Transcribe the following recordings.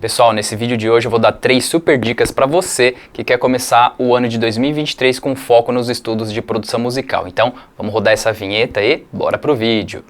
Pessoal, nesse vídeo de hoje eu vou dar 3 super dicas para você que quer começar o ano de 2023 com foco nos estudos de produção musical. Então, vamos rodar essa vinheta e bora pro vídeo!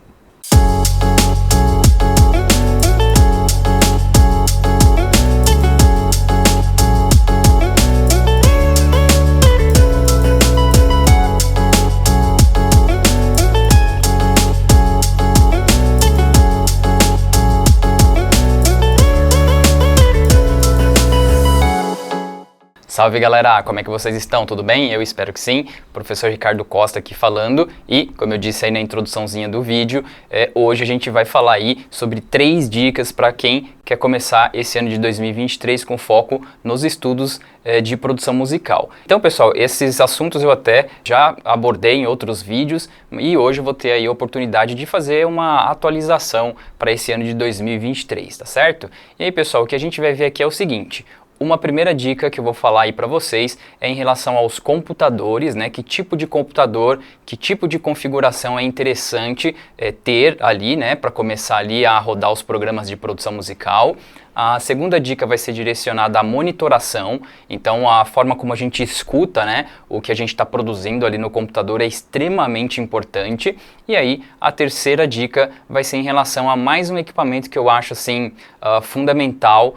Salve galera, como é que vocês estão? Tudo bem? Eu espero que sim. Professor Ricardo Costa aqui falando e, como eu disse aí na introduçãozinha do vídeo, hoje a gente vai falar aí sobre 3 dicas para quem quer começar esse ano de 2023 com foco nos estudos de produção musical. Então pessoal, esses assuntos eu até já abordei em outros vídeos e hoje eu vou ter aí a oportunidade de fazer uma atualização para esse ano de 2023, tá certo? E aí pessoal, o que a gente vai ver aqui é o seguinte: uma primeira dica que eu vou falar aí para vocês é em relação aos computadores, né? Que tipo de computador, que tipo de configuração é interessante ter ali, né? Para começar ali a rodar os programas de produção musical. A segunda dica vai ser direcionada à monitoração, então a forma como a gente escuta, né, o que a gente está produzindo ali no computador é extremamente importante. E aí a terceira dica vai ser em relação a mais um equipamento que eu acho assim fundamental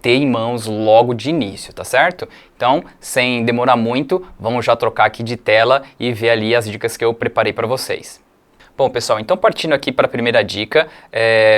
ter em mãos logo de início, tá certo? Então, sem demorar muito, vamos já trocar aqui de tela e ver ali as dicas que eu preparei para vocês. Bom pessoal, então partindo aqui para a primeira dica,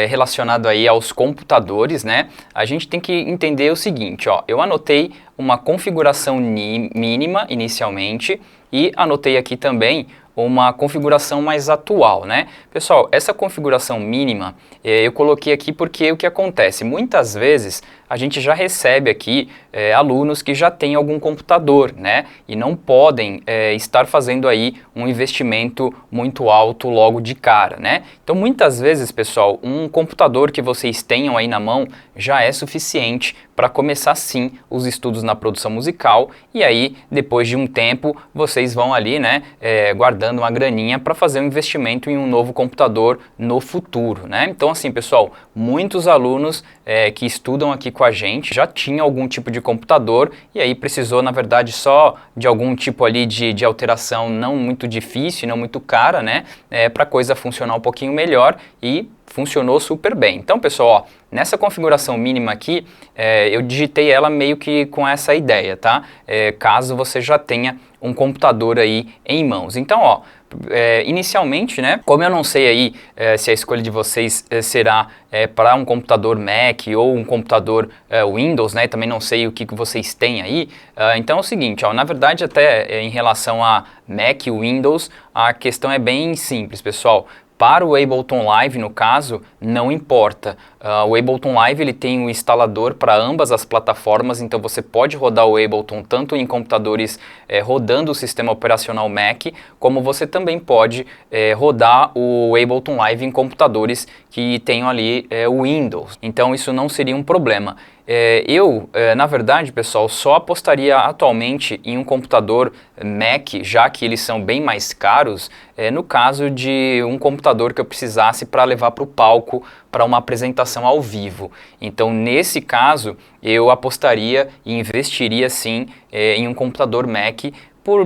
relacionado aí aos computadores, né? A gente tem que entender o seguinte, ó, eu anotei uma configuração mínima inicialmente e anotei aqui também uma configuração mais atual, né? Pessoal, essa configuração mínima eu coloquei aqui porque o que acontece? Muitas vezes a gente já recebe aqui alunos que já têm algum computador, né? E não podem estar fazendo aí um investimento muito alto logo de cara, né? Então muitas vezes, pessoal, um computador que vocês tenham aí na mão já é suficiente para começar sim os estudos na produção musical e aí depois de um tempo vocês vão ali, né, guardando uma graninha para fazer um investimento em um novo computador no futuro, né? Então assim pessoal, muitos alunos que estudam aqui com a gente já tinham algum tipo de computador e aí precisou na verdade só de algum tipo ali de alteração não muito difícil, não muito cara, né, para a coisa funcionar um pouquinho melhor e funcionou super bem. Então pessoal, ó, nessa configuração mínima aqui, eu digitei ela meio que com essa ideia, tá? Caso você já tenha um computador aí em mãos. Então, ó, inicialmente, né, como eu não sei aí se a escolha de vocês será para um computador Mac ou um computador Windows, né, também não sei o que vocês têm aí, então é o seguinte, ó, na verdade até em relação a Mac e Windows, a questão é bem simples, pessoal. Para o Ableton Live, no caso, não importa. O Ableton Live ele tem um instalador para ambas as plataformas, então você pode rodar o Ableton tanto em computadores rodando o sistema operacional Mac, como você também pode rodar o Ableton Live em computadores que tenham ali o Windows. Então isso não seria um problema. Na verdade, pessoal, só apostaria atualmente em um computador Mac, já que eles são bem mais caros, no caso de um computador que eu precisasse para levar para o palco para uma apresentação ao vivo. Então, nesse caso, eu apostaria e investiria sim em um computador Mac,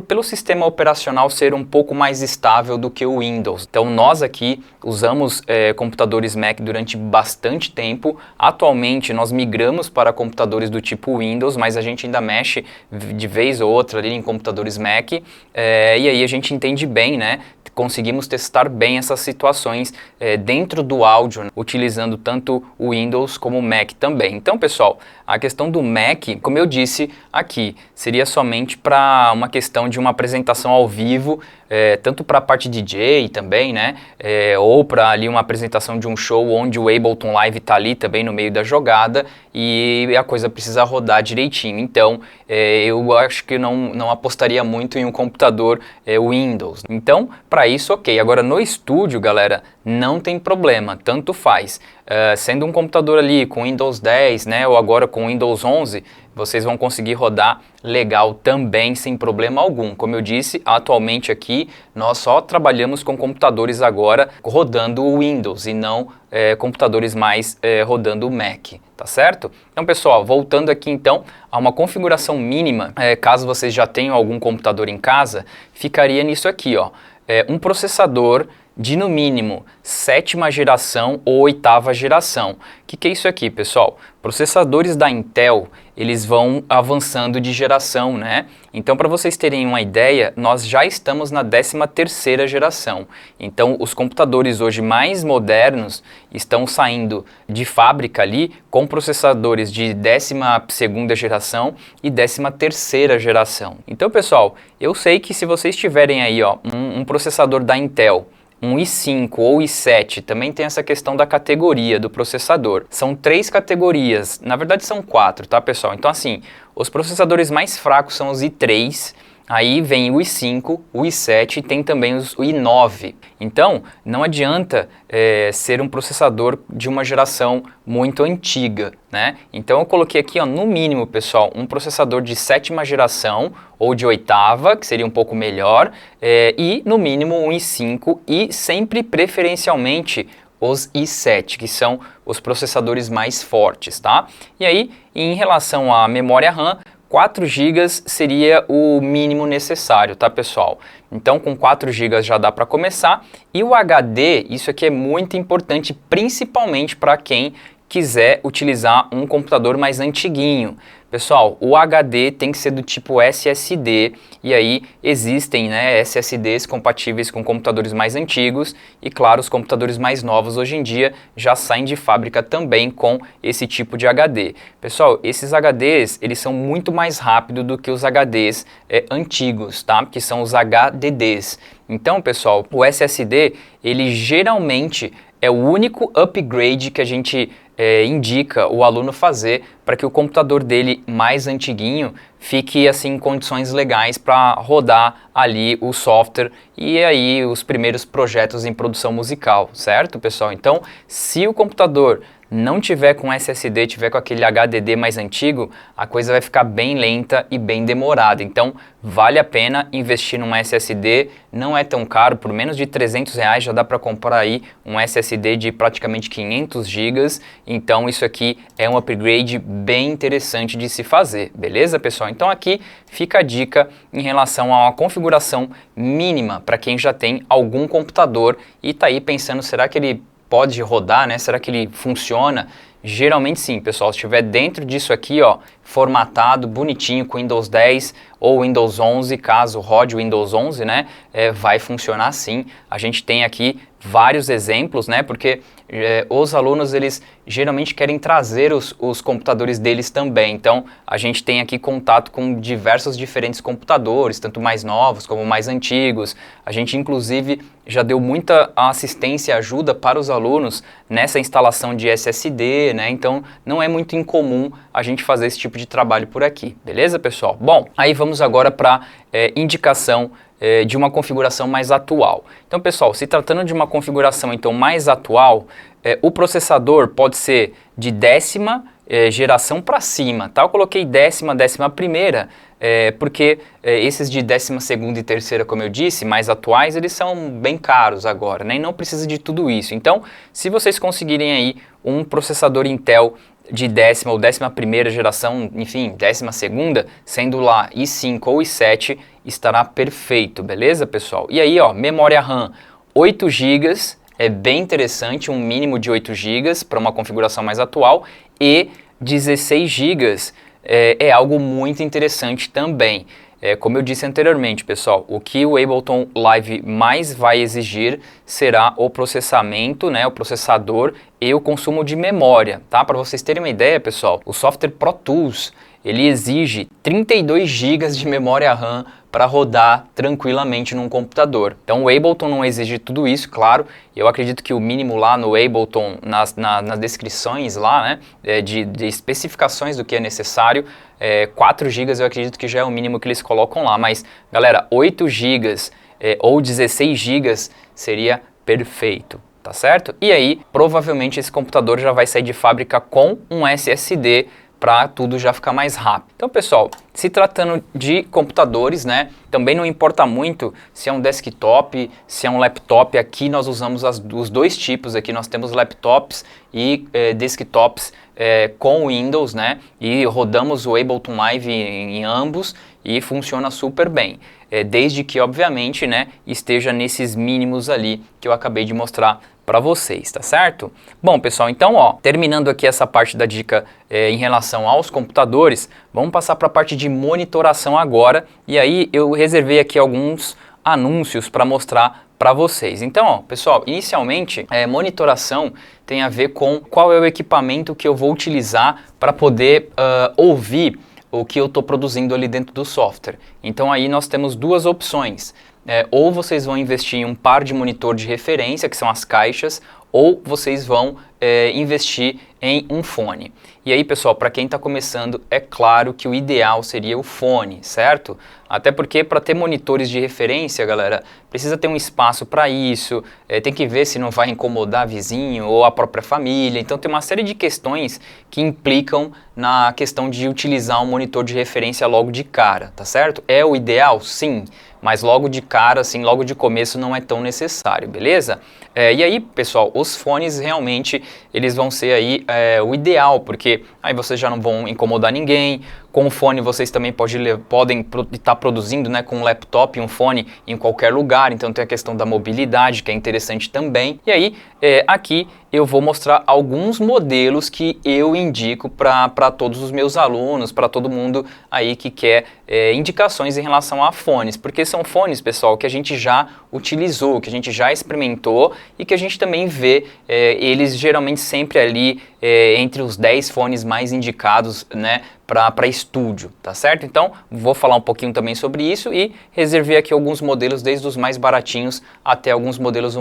pelo sistema operacional ser um pouco mais estável do que o Windows. Então nós aqui usamos computadores Mac durante bastante tempo. Atualmente nós migramos para computadores do tipo Windows, mas a gente ainda mexe de vez ou outra ali em computadores Mac, e aí a gente entende bem, né? Conseguimos testar bem essas situações dentro do áudio, né, utilizando tanto o Windows como o Mac também. Então, pessoal, a questão do Mac, como eu disse aqui, seria somente para uma questão de uma apresentação ao vivo, tanto para a parte DJ também, né, ou para ali uma apresentação de um show onde o Ableton Live está ali também no meio da jogada e a coisa precisa rodar direitinho. Então, eu acho que não apostaria muito em um computador Windows. Então, para isso, ok. Agora, no estúdio, galera, não tem problema, tanto faz. Sendo um computador ali com Windows 10, né, ou agora com Windows 11, vocês vão conseguir rodar legal também, sem problema algum. Como eu disse, atualmente aqui nós só trabalhamos com computadores agora rodando o Windows e não computadores mais rodando o Mac, tá certo? Então, pessoal, voltando aqui então a uma configuração mínima, caso vocês já tenham algum computador em casa, ficaria nisso aqui, ó, um processador de no mínimo 7ª geração ou 8ª geração. O que é isso aqui, pessoal? Processadores da Intel, eles vão avançando de geração, né? Então, para vocês terem uma ideia, nós já estamos na 13ª geração. Então, os computadores hoje mais modernos estão saindo de fábrica ali com processadores de 12ª geração e 13ª geração. Então, pessoal, eu sei que se vocês tiverem aí, ó, um processador da Intel, um i5 ou i7, também tem essa questão da categoria do processador. São 3 categorias, na verdade são 4, tá, pessoal? Então, assim, os processadores mais fracos são os i3, aí vem o i5, o i7 e tem também o i9. Então, não adianta ser um processador de uma geração muito antiga, né? Então, eu coloquei aqui, ó, no mínimo, pessoal, um processador de 7ª geração ou de 8ª, que seria um pouco melhor, e no mínimo um i5 e sempre preferencialmente os i7, que são os processadores mais fortes, tá? E aí, em relação à memória RAM, 4 GB seria o mínimo necessário, tá, pessoal? Então, com 4 GB já dá para começar. E o HD, isso aqui é muito importante, principalmente para quem quiser utilizar um computador mais antiguinho. Pessoal, o HD tem que ser do tipo SSD, e aí existem, né, SSDs compatíveis com computadores mais antigos, e claro, os computadores mais novos hoje em dia já saem de fábrica também com esse tipo de HD. Pessoal, esses HDs, eles são muito mais rápidos do que os HDs antigos, tá? Que são os HDDs. Então, pessoal, o SSD, ele geralmente é o único upgrade que a gente indica o aluno fazer para que o computador dele mais antiguinho fique assim em condições legais para rodar ali o software e aí os primeiros projetos em produção musical, certo, pessoal? Então, se o computador não tiver com SSD, tiver com aquele HDD mais antigo, a coisa vai ficar bem lenta e bem demorada. Então, vale a pena investir num SSD, não é tão caro, por menos de R$300 já dá para comprar aí um SSD de praticamente 500 GB. Então, isso aqui é um upgrade bem interessante de se fazer, beleza, pessoal? Então, aqui fica a dica em relação a uma configuração mínima para quem já tem algum computador e está aí pensando, será que ele pode rodar, né? Será que ele funciona? Geralmente sim, pessoal. Se estiver dentro disso aqui, ó, formatado, bonitinho, com Windows 10 ou Windows 11, caso rode o Windows 11, né? Vai funcionar sim. A gente tem aqui vários exemplos, né? Porque os alunos, eles geralmente querem trazer os computadores deles também. Então, a gente tem aqui contato com diversos diferentes computadores, tanto mais novos como mais antigos. A gente, inclusive, já deu muita assistência e ajuda para os alunos nessa instalação de SSD, né? Então, não é muito incomum a gente fazer esse tipo de trabalho por aqui, beleza, pessoal? Bom, aí vamos agora para indicação de uma configuração mais atual. Então, pessoal, se tratando de uma configuração então mais atual, o processador pode ser de 10ª geração para cima, tá? Eu coloquei 11ª, porque esses de 12ª e 3ª, como eu disse, mais atuais, eles são bem caros agora, né? E não precisa de tudo isso. Então, se vocês conseguirem aí um processador Intel de 10ª ou 11ª geração, enfim, 12ª, sendo lá i5 ou i7, estará perfeito, beleza, pessoal? E aí, ó, memória RAM 8 GB, é bem interessante, um mínimo de 8 GB para uma configuração mais atual, e 16 GB é algo muito interessante também. Como eu disse anteriormente, pessoal, o que o Ableton Live mais vai exigir será o processamento, né, o processador e o consumo de memória, tá? Para vocês terem uma ideia, pessoal, o software Pro Tools, ele exige 32 GB de memória RAM para rodar tranquilamente num computador. Então o Ableton não exige tudo isso, claro. Eu acredito que o mínimo lá no Ableton, nas descrições lá, né, de especificações do que é necessário, 4 GB eu acredito que já é o mínimo que eles colocam lá. Mas, galera, 8 GB ou 16 GB seria perfeito, tá certo? E aí, provavelmente esse computador já vai sair de fábrica com um SSD para tudo já ficar mais rápido. Então, pessoal, se tratando de computadores, né, também não importa muito se é um desktop, se é um laptop. Aqui nós usamos os dois tipos. Aqui nós temos laptops e desktops com Windows, né, e rodamos o Ableton Live em ambos e funciona super bem. Desde que, obviamente, né, esteja nesses mínimos ali que eu acabei de mostrar para vocês, tá certo? Bom, pessoal, então, ó, terminando aqui essa parte da dica em relação aos computadores, vamos passar para a parte de monitoração agora. E aí eu reservei aqui alguns anúncios para mostrar para vocês. Então, ó, pessoal, inicialmente, monitoração tem a ver com qual é o equipamento que eu vou utilizar para poder ouvir o que eu estou produzindo ali dentro do software. Então aí nós temos duas opções. Ou vocês vão investir em um par de monitor de referência, que são as caixas, ou vocês vão investir em um fone. E aí, pessoal, para quem está começando, é claro que o ideal seria o fone, certo? Até porque para ter monitores de referência, galera, precisa ter um espaço para isso, tem que ver se não vai incomodar vizinho ou a própria família. Então tem uma série de questões que implicam na questão de utilizar um monitor de referência logo de cara, tá certo? É o ideal? Sim, mas logo de cara, assim, logo de começo não é tão necessário, beleza? E aí, pessoal, os fones realmente, eles vão ser aí o ideal, porque aí vocês já não vão incomodar ninguém. Com o fone vocês também podem estar produzindo, né, com um laptop e um fone em qualquer lugar, então tem a questão da mobilidade, que é interessante também. E aí, aqui eu vou mostrar alguns modelos que eu indico para todos os meus alunos, para todo mundo aí que quer indicações em relação a fones, porque são fones, pessoal, que a gente já utilizou, que a gente já experimentou e que a gente também vê eles geralmente sempre ali entre os 10 fones mais indicados, né, para estúdio, tá certo? Então, vou falar um pouquinho também sobre isso e reservei aqui alguns modelos, desde os mais baratinhos até alguns modelos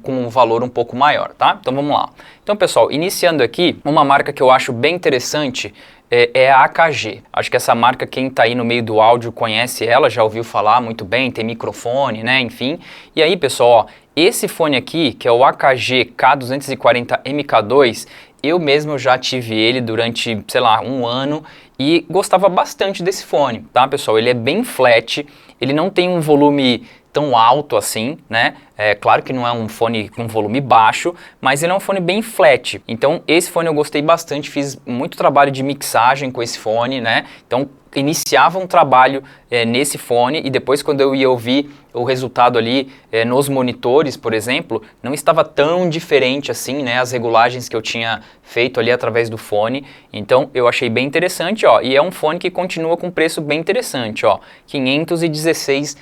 com um valor um pouco maior, tá? Então, vamos lá. Então, pessoal, iniciando aqui, uma marca que eu acho bem interessante é a AKG. Acho que essa marca, quem está aí no meio do áudio conhece ela, já ouviu falar muito bem, tem microfone, né, enfim. E aí, pessoal, ó, esse fone aqui, que é o AKG K240 MK2, eu mesmo já tive ele durante, sei lá, um ano e gostava bastante desse fone, tá, pessoal? Ele é bem flat, ele não tem um volume tão alto assim, né? Claro que não é um fone com volume baixo, mas ele é um fone bem flat. Então esse fone eu gostei bastante, fiz muito trabalho de mixagem com esse fone, né? Então iniciava um trabalho nesse fone e depois quando eu ia ouvir o resultado ali nos monitores, por exemplo, não estava tão diferente assim, né? As regulagens que eu tinha feito ali através do fone. Então eu achei bem interessante, ó. E é um fone que continua com preço bem interessante, ó. R$ 516,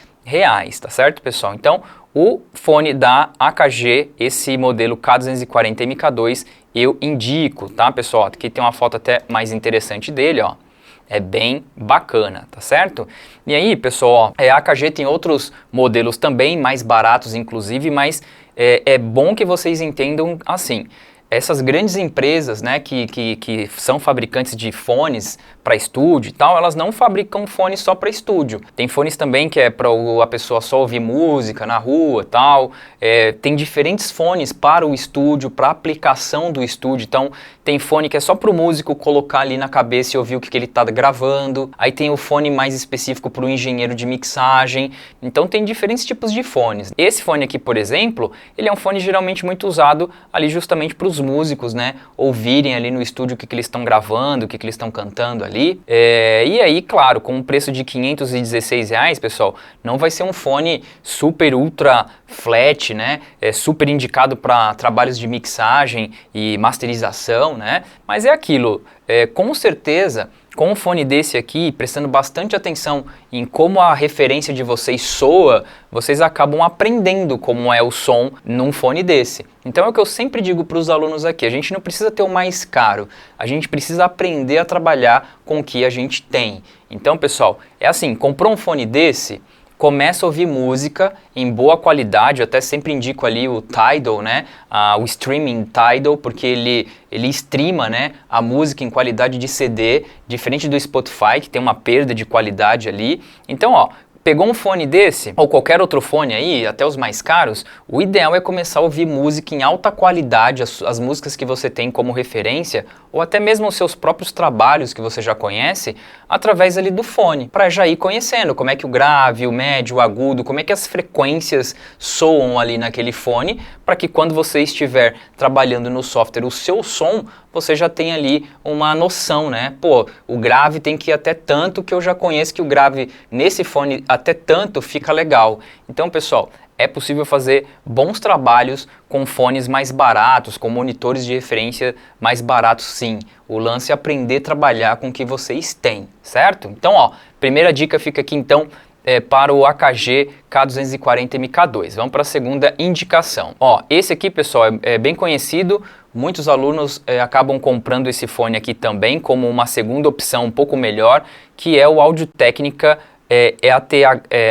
tá certo, pessoal? Então, o fone da AKG, esse modelo K240 MK2, eu indico, tá, pessoal? Aqui tem uma foto até mais interessante dele, ó. É bem bacana, tá certo? E aí, pessoal, ó, a AKG tem outros modelos também, mais baratos inclusive, mas é bom que vocês entendam assim. Essas grandes empresas, né, que são fabricantes de fones para estúdio e tal, elas não fabricam fones só para estúdio. Tem fones também que é para a pessoa só ouvir música na rua e tal. Tem diferentes fones para o estúdio, para a aplicação do estúdio. Então, tem fone que é só para o músico colocar ali na cabeça e ouvir o que ele está gravando. Aí tem o fone mais específico para o engenheiro de mixagem. Então, tem diferentes tipos de fones. Esse fone aqui, por exemplo, ele é um fone geralmente muito usado ali justamente para os músicos, né, ouvirem ali no estúdio o que eles estão gravando, o que eles estão cantando ali. E aí, claro, com um preço de R$ 516, pessoal, não vai ser um fone super ultra flat, né, super indicado para trabalhos de mixagem e masterização, né, mas é aquilo, com certeza. Com um fone desse aqui, prestando bastante atenção em como a referência de vocês soa, vocês acabam aprendendo como é o som num fone desse. Então é o que eu sempre digo para os alunos aqui, a gente não precisa ter o mais caro, a gente precisa aprender a trabalhar com o que a gente tem. Então, pessoal, é assim, comprou um fone desse, começa a ouvir música em boa qualidade. Eu até sempre indico ali o Tidal, né? O streaming Tidal, porque ele streama, né, a música em qualidade de CD, diferente do Spotify, que tem uma perda de qualidade ali. Então, ó, pegou um fone desse, ou qualquer outro fone aí, até os mais caros, o ideal é começar a ouvir música em alta qualidade, as músicas que você tem como referência, ou até mesmo os seus próprios trabalhos que você já conhece, através ali do fone, para já ir conhecendo como é que o grave, o médio, o agudo, como é que as frequências soam ali naquele fone, para que quando você estiver trabalhando no software o seu som, você já tem ali uma noção, né? Pô, o grave tem que ir até tanto, que eu já conheço que o grave nesse fone até tanto fica legal. Então, pessoal, é possível fazer bons trabalhos com fones mais baratos, com monitores de referência mais baratos, sim. O lance é aprender a trabalhar com o que vocês têm, certo? Então, ó, primeira dica fica aqui, então, para o AKG K240 MK2. Vamos para a segunda indicação. Ó, esse aqui, pessoal, é bem conhecido. Muitos alunos acabam comprando esse fone aqui também como uma segunda opção um pouco melhor, que é o Audio-Técnica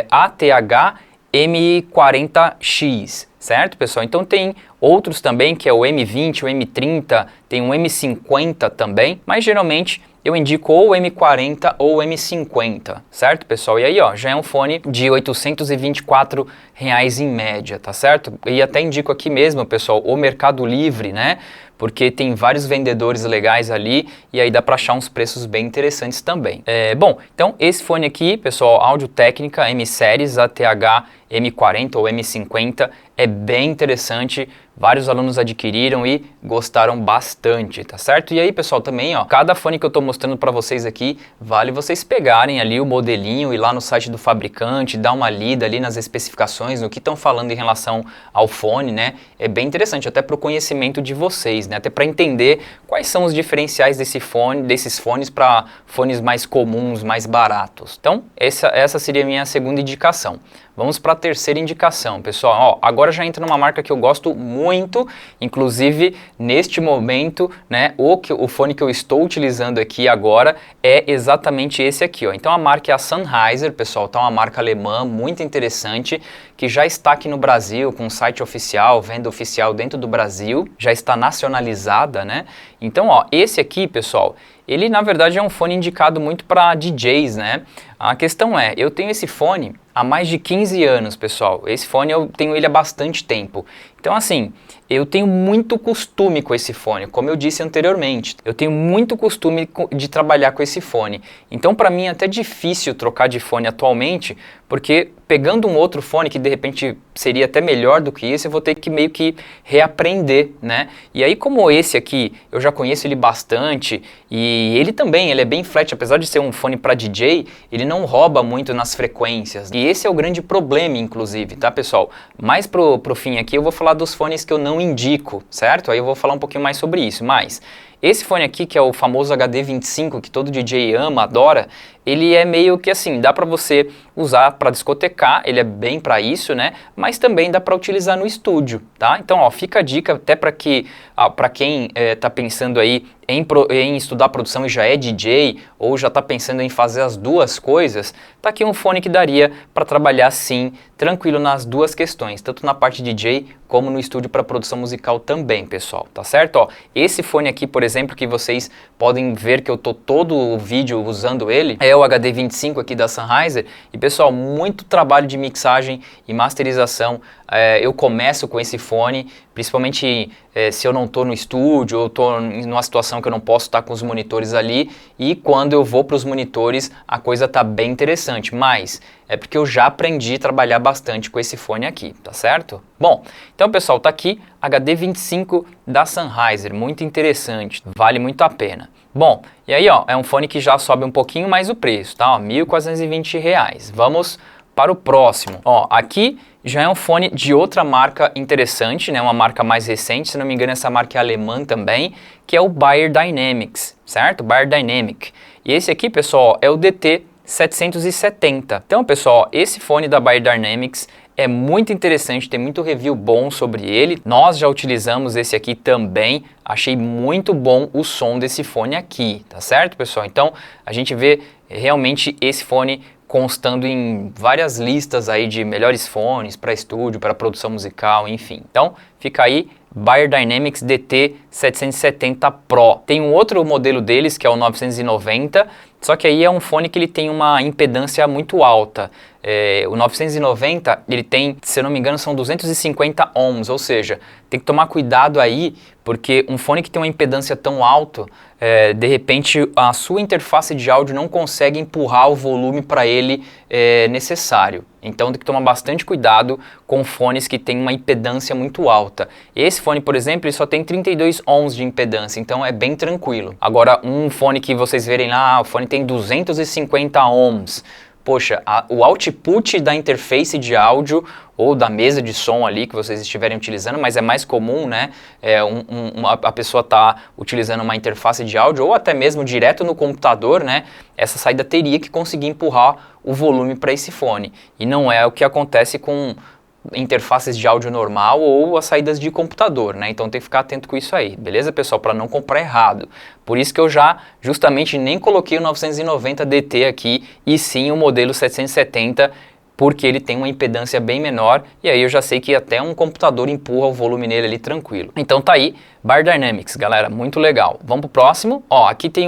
ATH M40X, certo, pessoal? Então tem outros também, que é o M20, o M30, tem um M50 também, mas geralmente eu indico ou o M40 ou o M50, certo, pessoal? E aí, ó, já é um fone de R$ 824 em média, tá certo? E até indico aqui mesmo, pessoal, o Mercado Livre, né? Porque tem vários vendedores legais ali e aí dá para achar uns preços bem interessantes também. Bom, então esse fone aqui, pessoal, Audio-Técnica M-Series ATH M40 ou M50, é bem interessante. Vários alunos adquiriram e gostaram bastante, tá certo? E aí, pessoal, também, ó, cada fone que eu tô mostrando para vocês aqui, vale vocês pegarem ali o modelinho, ir lá no site do fabricante, dar uma lida ali nas especificações, no que estão falando em relação ao fone, né? É bem interessante, até para o conhecimento de vocês, né? Até para entender quais são os diferenciais desses fones para fones mais comuns, mais baratos. Então, essa seria a minha segunda indicação. Vamos para a terceira indicação, pessoal. Ó, agora já entra numa marca que eu gosto muito, inclusive neste momento, né, o fone que eu estou utilizando aqui agora é exatamente esse aqui, ó. Então a marca é a Sennheiser, pessoal, tá uma marca alemã muito interessante, que já está aqui no Brasil, com site oficial, venda oficial dentro do Brasil, já está nacionalizada, né? Então, ó, esse aqui, pessoal, ele na verdade é um fone indicado muito para DJs, né? A questão é, eu tenho esse fone há mais de 15 anos, pessoal. Esse fone eu tenho ele há bastante tempo. Então, assim, eu tenho muito costume com esse fone, como eu disse anteriormente. Eu tenho muito costume de trabalhar com esse fone. Então, para mim é até difícil trocar de fone atualmente, porque pegando um outro fone que de repente seria até melhor do que esse, eu vou ter que meio que reaprender, né? E aí, como esse aqui, eu já conheço ele bastante, e ele também, ele é bem flat, apesar de ser um fone para DJ, ele não rouba muito nas frequências. E esse é o grande problema, inclusive, tá, pessoal? Mais pro fim aqui, eu vou falar dos fones que eu não indico, certo? Aí eu vou falar um pouquinho mais sobre isso, mas esse fone aqui, que é o famoso HD25, que todo DJ ama, adora, ele é meio que assim, dá para você usar para discotecar, ele é bem para isso, né? Mas também dá para utilizar no estúdio, tá? Então, ó, fica a dica até para quem tá pensando aí em estudar produção e já é DJ, ou já tá pensando em fazer as duas coisas, tá aqui um fone que daria para trabalhar sim, tranquilo nas duas questões, tanto na parte DJ como no estúdio para produção musical também, pessoal, tá certo? Ó, esse fone aqui, por exemplo, que vocês podem ver que eu tô todo o vídeo usando ele, é o HD25 aqui da Sennheiser, e pessoal, muito trabalho de mixagem e masterização, eu começo com esse fone, principalmente se eu não estou no estúdio ou estou numa situação que eu não posso estar com os monitores ali, e quando eu vou para os monitores a coisa tá bem interessante, mas é porque eu já aprendi a trabalhar bastante com esse fone aqui, tá certo? Bom, então pessoal, tá aqui HD25 da Sennheiser, muito interessante, vale muito a pena. Bom, e aí ó, é um fone que já sobe um pouquinho mais o preço, tá? R$ 1.420. Vamos para o próximo. Ó, aqui já é um fone de outra marca interessante, né? Uma marca mais recente, se não me engano essa marca é alemã também, que é o Beyerdynamic, certo? Beyerdynamic. E esse aqui, pessoal, é o DT770. Então, pessoal, esse fone da Beyerdynamic é muito interessante, tem muito review bom sobre ele. Nós já utilizamos esse aqui também, achei muito bom o som desse fone aqui, tá certo, pessoal? Então, a gente vê realmente esse fone constando em várias listas aí de melhores fones para estúdio, para produção musical, enfim. Então, fica aí, Beyerdynamic DT 770 Pro. Tem um outro modelo deles, que é o 990, só que aí é um fone que ele tem uma impedância muito alta. O 990, ele tem, se eu não me engano, são 250 ohms, ou seja, tem que tomar cuidado aí, porque um fone que tem uma impedância tão alta, de repente a sua interface de áudio não consegue empurrar o volume para ele necessário. Então tem que tomar bastante cuidado com fones que têm uma impedância muito alta. Esse fone, por exemplo, ele só tem 32 ohms de impedância, então é bem tranquilo. Agora, um fone que vocês verem lá, o fone tem 250 ohms. Poxa, o output da interface de áudio ou da mesa de som ali que vocês estiverem utilizando, mas é mais comum, né, a pessoa tá utilizando uma interface de áudio ou até mesmo direto no computador, né, essa saída teria que conseguir empurrar o volume para esse fone. E não é o que acontece com interfaces de áudio normal ou as saídas de computador, né? Então tem que ficar atento com isso aí, beleza, pessoal? Para não comprar errado. Por isso que eu já justamente nem coloquei o 990 DT aqui e sim o modelo 770, porque ele tem uma impedância bem menor e aí eu já sei que até um computador empurra o volume nele ali tranquilo. Então tá aí, Beyerdynamics, galera, muito legal. Vamos pro próximo. Ó, aqui tem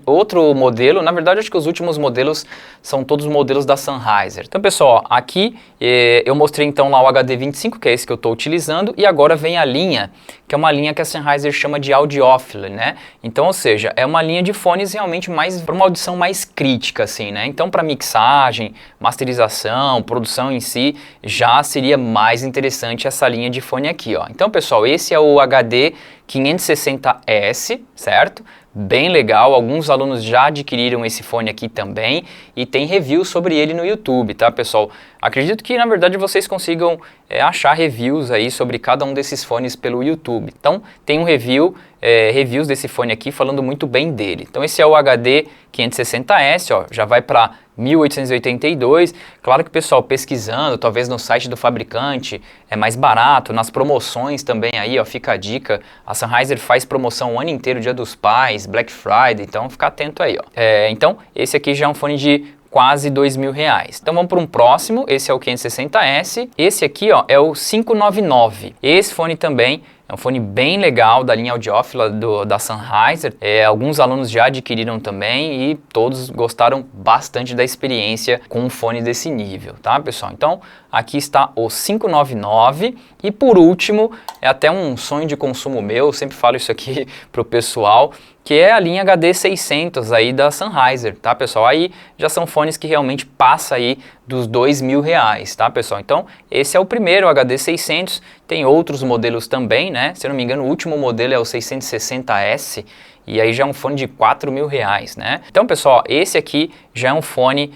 outro modelo, na verdade acho que os últimos modelos são todos modelos da Sennheiser. Então pessoal, ó, aqui eu mostrei então lá o HD25, que é esse que eu estou utilizando, e agora vem a linha, que é uma linha que a Sennheiser chama de audiófila, né? Então, ou seja, é uma linha de fones realmente mais para uma audição mais crítica, assim, né? Então, para mixagem, masterização, produção em si, já seria mais interessante essa linha de fone aqui, ó. Então, pessoal, esse é o HD 560S, certo? Bem legal, alguns alunos já adquiriram esse fone aqui também e tem review sobre ele no YouTube, tá, pessoal? Acredito que na verdade vocês consigam achar reviews aí sobre cada um desses fones pelo YouTube. Então tem um reviews desse fone aqui falando muito bem dele. Então esse é o HD 560S, ó, já vai para 1882, claro que pessoal, pesquisando, talvez no site do fabricante, é mais barato, nas promoções também aí, ó, fica a dica, a Sennheiser faz promoção o ano inteiro, Dia dos Pais, Black Friday, então fica atento aí, ó. Então, esse aqui já é um fone de quase R$2.000. Então vamos para um próximo, esse é o 560S, esse aqui, ó, é o 599, esse fone também é um fone bem legal da linha audiófila da Sennheiser. Alguns alunos já adquiriram também e todos gostaram bastante da experiência com um fone desse nível, tá, pessoal? Então, aqui está o 599 e por último, é até um sonho de consumo meu, eu sempre falo isso aqui pro pessoal, que é a linha HD 600 aí da Sennheiser, tá, pessoal? Aí já são fones que realmente passam aí dos R$2.000, tá, pessoal? Então, esse é o primeiro, o HD 600, tem outros modelos também, né? Se eu não me engano, o último modelo é o 660S, e aí já é um fone de R$4.000, né? Então, pessoal, esse aqui já é um fone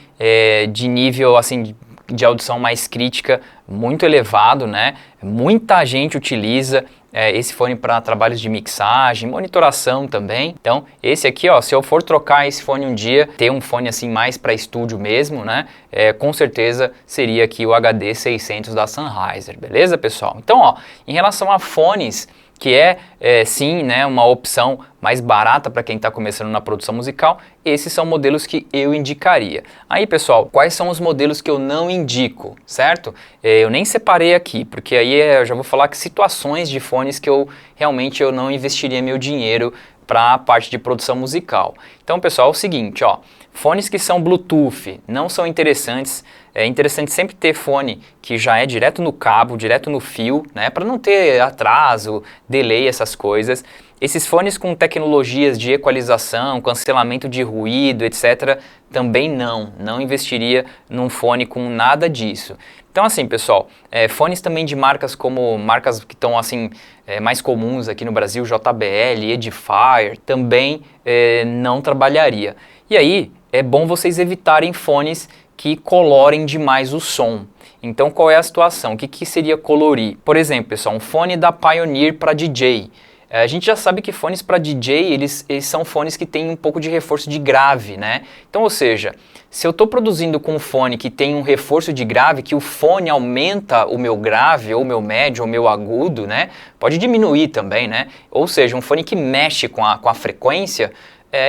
de nível, assim, de audição mais crítica, muito elevado, né? Muita gente utiliza esse fone para trabalhos de mixagem, monitoração também. Então, esse aqui, ó, se eu for trocar esse fone um dia, ter um fone assim mais para estúdio mesmo, né? Com certeza seria aqui o HD 600 da Sennheiser, beleza, pessoal? Então, ó, em relação a fones, que sim, né, uma opção mais barata para quem está começando na produção musical, esses são modelos que eu indicaria. Aí, pessoal, quais são os modelos que eu não indico, certo? Eu nem separei aqui, porque aí eu já vou falar que situações de fones que eu realmente não investiria meu dinheiro para a parte de produção musical. Então, pessoal, é o seguinte, ó, fones que são Bluetooth não são interessantes. É interessante sempre ter fone que já é direto no cabo, direto no fio, né, para não ter atraso, delay, essas coisas. Esses fones com tecnologias de equalização, cancelamento de ruído, etc., também não investiria num fone com nada disso. Então assim, pessoal, fones também de marcas que estão assim, mais comuns aqui no Brasil, JBL, Edifier, também não trabalharia. E aí, é bom vocês evitarem fones que colorem demais o som. Então qual é a situação? O que seria colorir? Por exemplo, pessoal, um fone da Pioneer para DJ. A gente já sabe que fones para DJ, eles são fones que têm um pouco de reforço de grave, né? Então, ou seja, se eu estou produzindo com um fone que tem um reforço de grave, que o fone aumenta o meu grave, ou o meu médio, ou o meu agudo, né? Pode diminuir também, né? Ou seja, um fone que mexe com a frequência,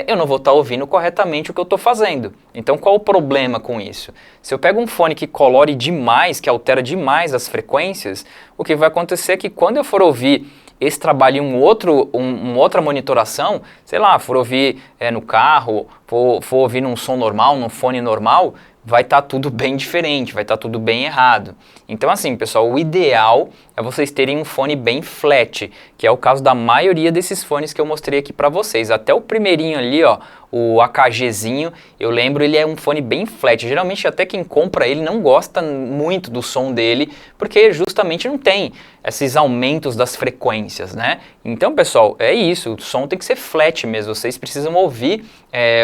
eu não vou estar ouvindo corretamente o que eu estou fazendo. Então qual o problema com isso? Se eu pego um fone que colore demais, que altera demais as frequências, o que vai acontecer é que quando eu for ouvir esse trabalho em uma outra monitoração, sei lá, for ouvir no carro, for ouvir num som normal, num fone normal, vai estar tudo bem diferente, vai estar tudo bem errado. Então assim, pessoal, o ideal é vocês terem um fone bem flat, que é o caso da maioria desses fones que eu mostrei aqui para vocês. Até o primeirinho ali, ó, o AKGzinho, eu lembro, ele é um fone bem flat. Geralmente até quem compra ele não gosta muito do som dele, porque justamente não tem esses aumentos das frequências, né? Então, pessoal, é isso, o som tem que ser flat mesmo, vocês precisam ouvir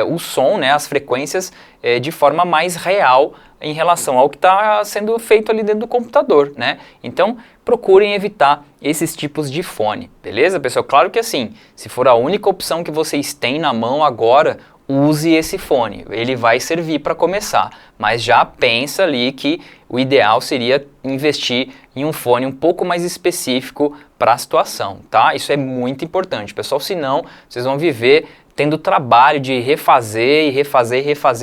o som, né, as frequências de forma mais real em relação ao que está sendo feito ali dentro do computador, né? Então, procurem evitar esses tipos de fone, beleza, pessoal? Claro que assim, se for a única opção que vocês têm na mão agora, use esse fone, ele vai servir para começar, mas já pensa ali que o ideal seria investir em um fone um pouco mais específico para a situação, tá? Isso é muito importante, pessoal, senão vocês vão viver tendo trabalho de refazer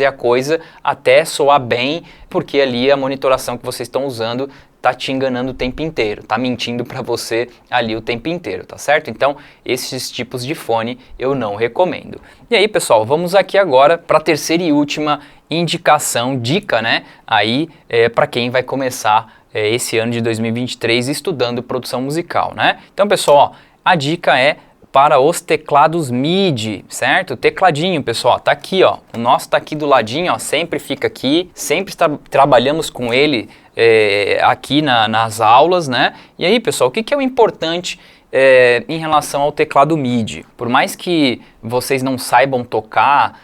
a coisa até soar bem, porque ali a monitoração que vocês estão usando tá te enganando o tempo inteiro, tá mentindo para você ali o tempo inteiro, tá certo? Então, esses tipos de fone eu não recomendo. E aí, pessoal, vamos aqui agora para a terceira e última indicação, dica, né? Aí, para quem vai começar esse ano de 2023 estudando produção musical, né? Então, pessoal, ó, a dica é para os teclados MIDI, certo? Tecladinho, pessoal, tá aqui, ó. O nosso tá aqui do ladinho, ó, sempre fica aqui, sempre trabalhamos com ele aqui nas aulas, né? E aí, pessoal, o que é o importante em relação ao teclado MIDI? Por mais que vocês não saibam tocar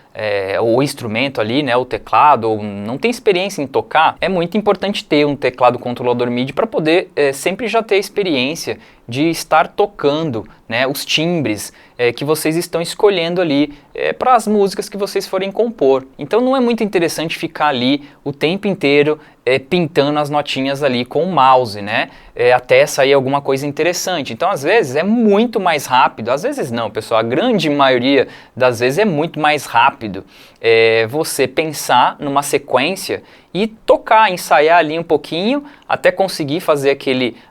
o instrumento ali, né, o teclado, ou não tem experiência em tocar, é muito importante ter um teclado controlador MIDI para poder sempre já ter experiência de estar tocando, né, os timbres que vocês estão escolhendo ali para as músicas que vocês forem compor. Então não é muito interessante ficar ali o tempo inteiro pintando as notinhas ali com o mouse, né, até sair alguma coisa interessante. Então às vezes é muito mais rápido, às vezes não, pessoal, a grande maioria das vezes é muito mais rápido você pensar numa sequência e tocar, ensaiar ali um pouquinho até conseguir fazer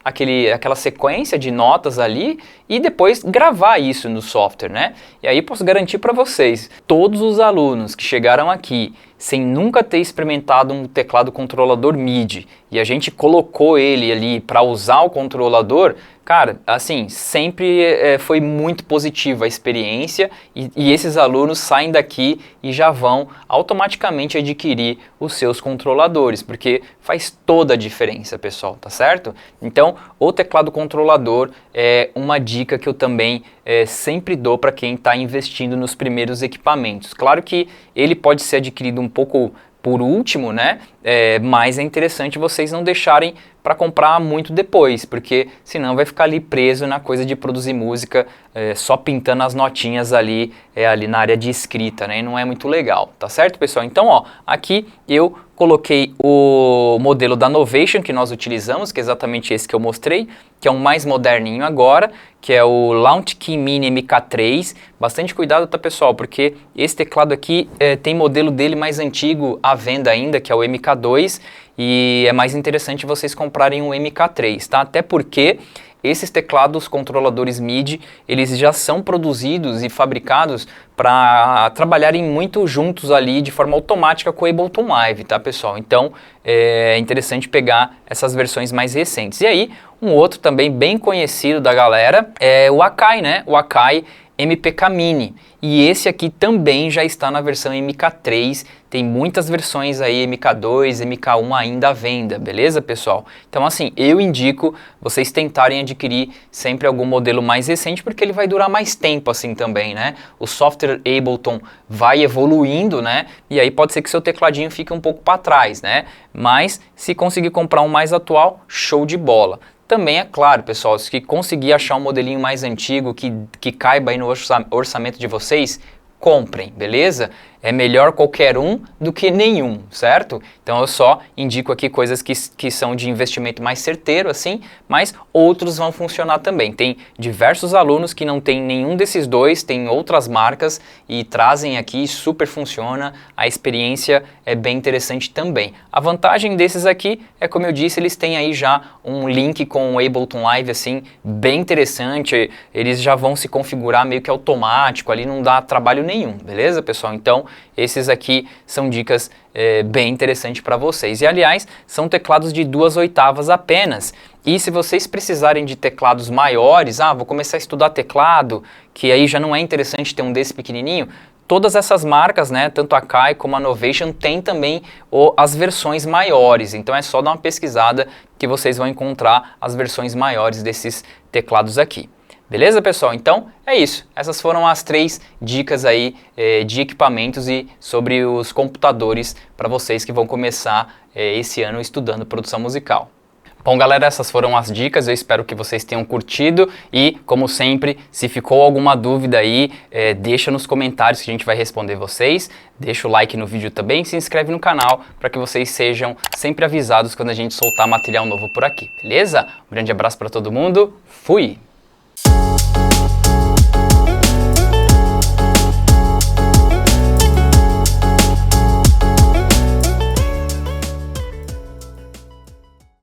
aquela sequência de notas ali e depois gravar isso no software, né? E aí posso garantir para vocês, todos os alunos que chegaram aqui sem nunca ter experimentado um teclado controlador MIDI e a gente colocou ele ali para usar o controlador, cara, assim, sempre foi muito positiva a experiência e esses alunos saem daqui e já vão automaticamente adquirir os seus controladores, porque faz toda a diferença, pessoal, tá certo? Então, o teclado controlador é uma dica que eu também sempre dou para quem está investindo nos primeiros equipamentos. Claro que ele pode ser adquirido um pouco por último, né? Mas é interessante vocês não deixarem para comprar muito depois, porque senão vai ficar ali preso na coisa de produzir música só pintando as notinhas ali, ali na área de escrita, né? E não é muito legal, tá certo, pessoal? Então, ó, aqui eu coloquei o modelo da Novation que nós utilizamos, que é exatamente esse que eu mostrei, que é um mais moderninho agora, que é o Launchkey Mini MK3. Bastante cuidado, tá, pessoal, porque esse teclado aqui tem modelo dele mais antigo à venda ainda, que é o MK2, e é mais interessante vocês comprarem um MK3, tá? Até porque esses teclados controladores MIDI, eles já são produzidos e fabricados para trabalharem muito juntos ali de forma automática com o Ableton Live, tá, pessoal? Então é interessante pegar essas versões mais recentes. E aí, um outro também bem conhecido da galera é o Akai, né? O Akai MPK Mini. E esse aqui também já está na versão MK3, tem muitas versões aí, MK2, MK1 ainda à venda, beleza, pessoal? Então assim, eu indico vocês tentarem adquirir sempre algum modelo mais recente, porque ele vai durar mais tempo assim também, né? O software Ableton vai evoluindo, né? E aí pode ser que seu tecladinho fique um pouco para trás, né? Mas se conseguir comprar um mais atual, show de bola. Também é claro, pessoal, se conseguir achar um modelinho mais antigo que caiba aí no orçamento de vocês, comprem, beleza? é melhor qualquer um do que nenhum, certo? Então eu só indico aqui coisas que são de investimento mais certeiro, assim, mas outros vão funcionar também. Tem diversos alunos que não tem nenhum desses dois, tem outras marcas e trazem aqui, super funciona, a experiência é bem interessante também. A vantagem desses aqui é, como eu disse, eles têm aí já um link com o Ableton Live, assim, bem interessante, eles já vão se configurar meio que automático, ali não dá trabalho nenhum, beleza, pessoal? Então, esses aqui são dicas bem interessantes para vocês. E, aliás, são teclados de 2/8 apenas. E se vocês precisarem de teclados maiores, vou começar a estudar teclado, que aí já não é interessante ter um desse pequenininho, todas essas marcas, né, tanto a Kai como a Novation, tem também as versões maiores. Então é só dar uma pesquisada que vocês vão encontrar as versões maiores desses teclados aqui. Beleza, pessoal? Então é isso. Essas foram as 3 dicas aí de equipamentos e sobre os computadores para vocês que vão começar esse ano estudando produção musical. Bom, galera, essas foram as dicas, eu espero que vocês tenham curtido e, como sempre, se ficou alguma dúvida aí, deixa nos comentários que a gente vai responder vocês, deixa o like no vídeo também, se inscreve no canal para que vocês sejam sempre avisados quando a gente soltar material novo por aqui, beleza? Um grande abraço para todo mundo, fui!